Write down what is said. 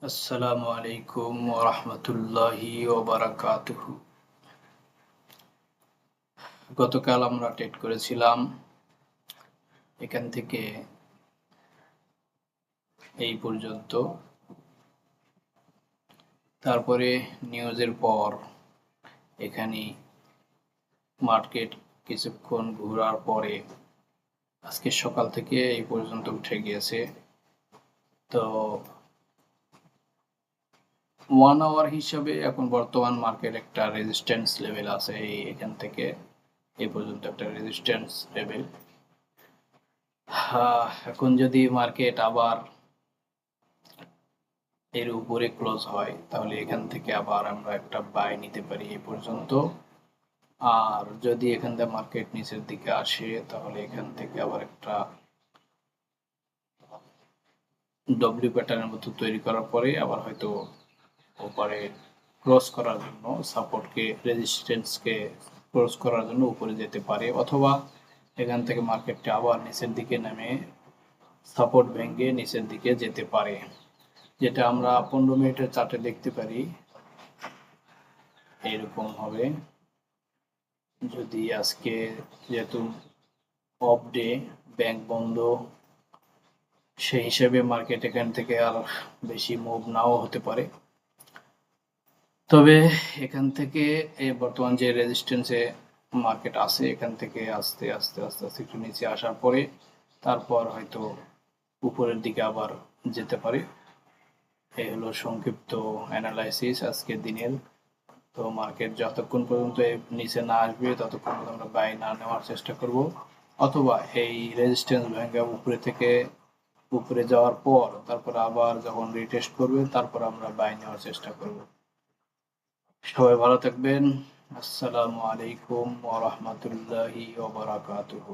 আসসালামু আলাইকুম ওয়া রাহমাতুল্লাহি ওয়া বারাকাতুহু। গতকাল আমরা ট্রেড করেছিলাম। এখান থেকে এই পর্যন্ত। তারপরে নিউজের পর এখানে মার্কেট কিছুক্ষণ ঘোরার পরে আজকে সকাল থেকে এই পর্যন্ত উঠে গিয়েছে। তো 1 আওয়ার হিসাবে এখন বর্তমান মার্কেট একটা রেজিস্ট্যান্স লেভেল আছে। এখান থেকে এই পর্যন্ত একটা রেজিস্ট্যান্স লেভেল। এখন যদি মার্কেট আবার এর উপরে ক্লোজ হয় তাহলে এখান থেকে আবার আমরা একটা বাই নিতে পারি এই পর্যন্ত। আর যদি এখান থেকে মার্কেট নিচের দিকে আসে তাহলে এখান থেকে আবার একটা ডব্লিউ প্যাটার্নের মতো তৈরি করার পরে আবার হয়তো ওপারে ক্রস করার জন্য সাপোর্টকে রেজিস্ট্যান্সকে ক্রস করার জন্য উপরে যেতে পারে, অথবা এখান থেকে মার্কেটটা আবার নিচের দিকে নেমে সাপোর্ট ভেঙে নিচের দিকে যেতে পারে, যেটা আমরা 15 মিনিটের চার্টে দেখতে পারি। এরকম হবে যদি আজকে, যেহেতু অফ ডে, ব্যাংক বন্ধ, সেই হিসেবে মার্কেট এখান থেকে আর বেশি মুভ নাও হতে পারে। তবে এখান থেকে বর্তমান যে রেজিস্ট্যান্সে মার্কেট আছে এখান থেকে আস্তে আস্তে আস্তে আস্তে একটু নিচে আসার পরে তারপর হয়তো উপরের দিকে আবার যেতে পারে। এই হলো সংক্ষিপ্ত অ্যানালাইসিস আজকের দিনের। তো মার্কেট যতক্ষণ পর্যন্ত নিচে না আসবে ততক্ষণ পর্যন্ত আমরা বাই না নেওয়ার চেষ্টা করব, অথবা এই রেজিস্ট্যান্স ভেঙে উপরে থেকে উপরে যাওয়ার পর তারপর আবার যখন রিটেস্ট করবে তারপর আমরা বাই নেওয়ার চেষ্টা করব। সবাই ভালো থাকবেন। আসসালামু আলাইকুম ওয়া রাহমাতুল্লাহি ওয়া বারাকাতুহু।